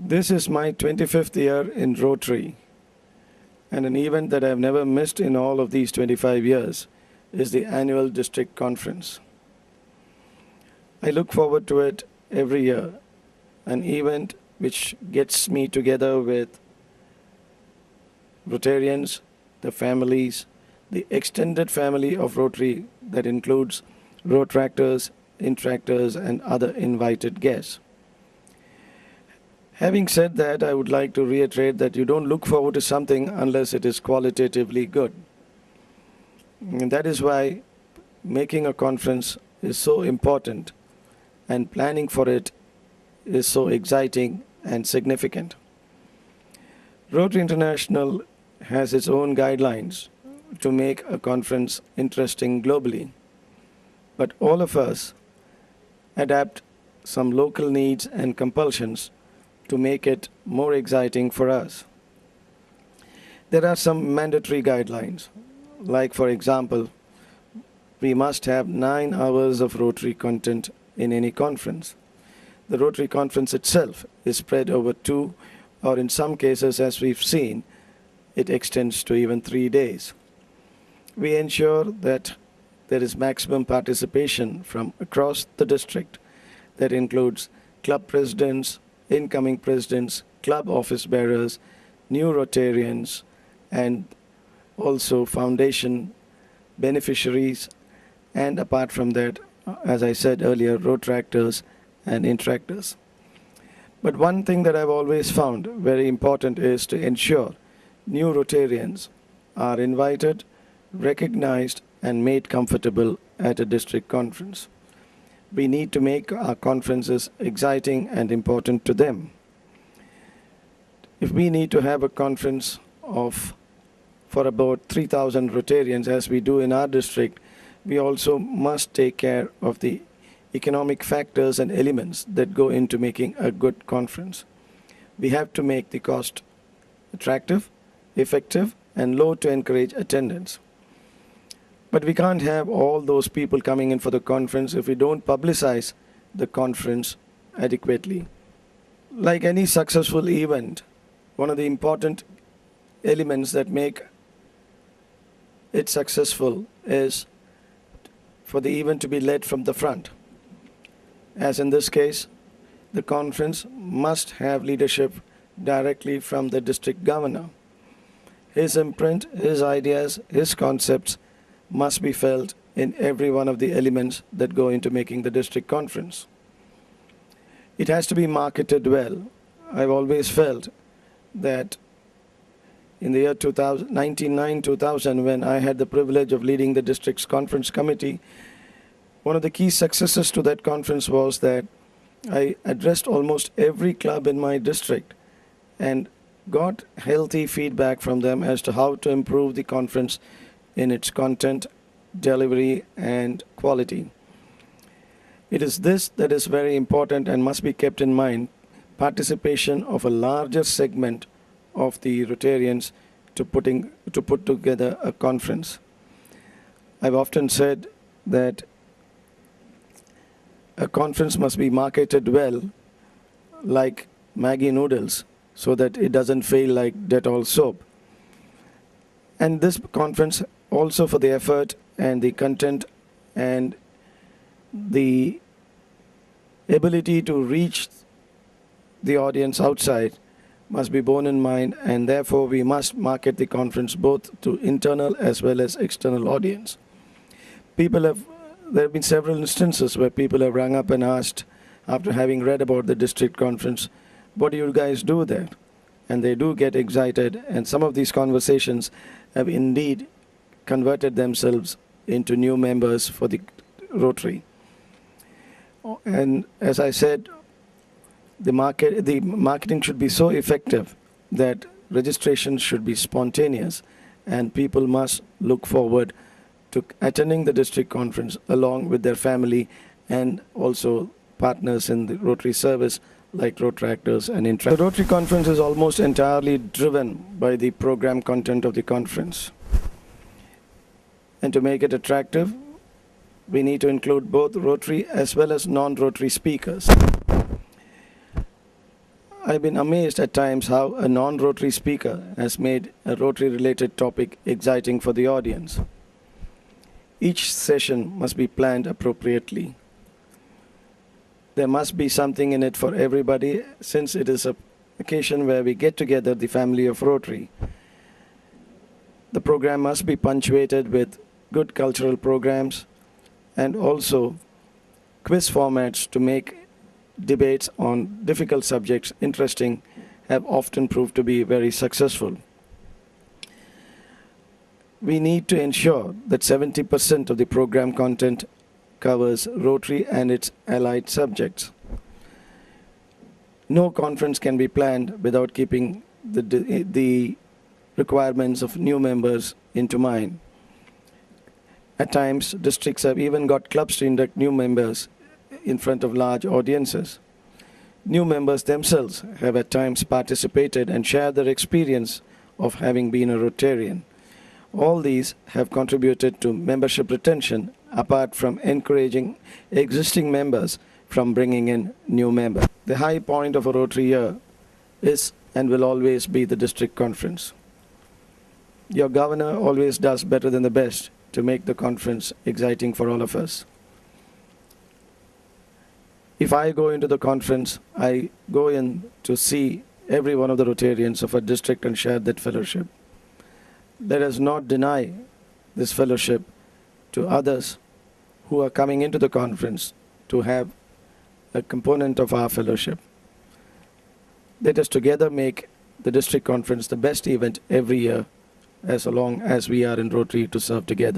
This is my 25th year in Rotary, and an event that I've never missed in all of these 25 years is the annual district conference. I look forward to it every year, an event which gets me together with Rotarians, the families, the extended family of Rotary that includes Rotractors, Intractors, and other invited guests. Having said that, I would like to reiterate that you don't look forward to something unless it is qualitatively good. And that is why making a conference is so important and planning for it is so exciting and significant. Rotary International has its own guidelines to make a conference interesting globally, but all of us adapt some local needs and compulsions to make it more exciting for us. There are some mandatory guidelines, like for example, we must have 9 hours of Rotary content in any conference. The Rotary conference itself is spread over 2, or in some cases, as we've seen, it extends to even 3 days. We ensure that there is maximum participation from across the district. That includes club presidents, incoming presidents, club office bearers, new Rotarians, and also foundation beneficiaries, and apart from that, as I said earlier, Rotractors and Intractors. But one thing that I've always found very important is to ensure new Rotarians are invited, recognized, and made comfortable at a district conference. We need to make our conferences exciting and important to them. If we need to have a conference for about 3,000 Rotarians, as we do in our district, we also must take care of the economic factors and elements that go into making a good conference. We have to make the cost attractive, effective, and low to encourage attendance. But we can't have all those people coming in for the conference if we don't publicize the conference adequately. Like any successful event, one of the important elements that make it successful is for the event to be led from the front. As in this case, the conference must have leadership directly from the district governor. His imprint, his ideas, his concepts must be felt in every one of the elements that go into making the district conference. It has to be marketed well. I've always felt that in the year 1999-2000, when I had the privilege of leading the district's conference committee, one of the key successes to that conference was that I addressed almost every club in my district and got healthy feedback from them as to how to improve the conference in its content, delivery, and quality. It is this that is very important and must be kept in mind, participation of a larger segment of the Rotarians to put together a conference. I've often said that a conference must be marketed well, like Maggi noodles, so that it doesn't fail like Dettol soap. And this conference also, for the effort and the content and the ability to reach the audience outside, must be borne in mind, and therefore we must market the conference both to internal as well as external audience. There have been several instances where people have rung up and asked, after having read about the district conference, what do you guys do there? And they do get excited, and some of these conversations have indeed converted themselves into new members for the Rotary. And as I said, the marketing should be so effective that registration should be spontaneous, and people must look forward to attending the district conference along with their family and also partners in the Rotary service like Rotractors and Intractors. The Rotary conference is almost entirely driven by the program content of the conference. And to make it attractive, we need to include both Rotary as well as non-Rotary speakers. I've been amazed at times how a non-Rotary speaker has made a Rotary-related topic exciting for the audience. Each session must be planned appropriately. There must be something in it for everybody, since it is an occasion where we get together the family of Rotary. The program must be punctuated with good cultural programs and also quiz formats to make debates on difficult subjects interesting have often proved to be very successful. We need to ensure that 70% of the program content covers Rotary and its allied subjects. No conference can be planned without keeping the requirements of new members into mind. At times, districts have even got clubs to induct new members in front of large audiences. New members themselves have at times participated and shared their experience of having been a Rotarian. All these have contributed to membership retention, apart from encouraging existing members from bringing in new members. The high point of a Rotary year is and will always be the district conference. Your governor always does better than the best to make the conference exciting for all of us. If I go into the conference, I go in to see every one of the Rotarians of a district and share that fellowship. Let us not deny this fellowship to others who are coming into the conference to have a component of our fellowship. Let us together make the district conference the best event every year, as long as we are in Rotary to serve together.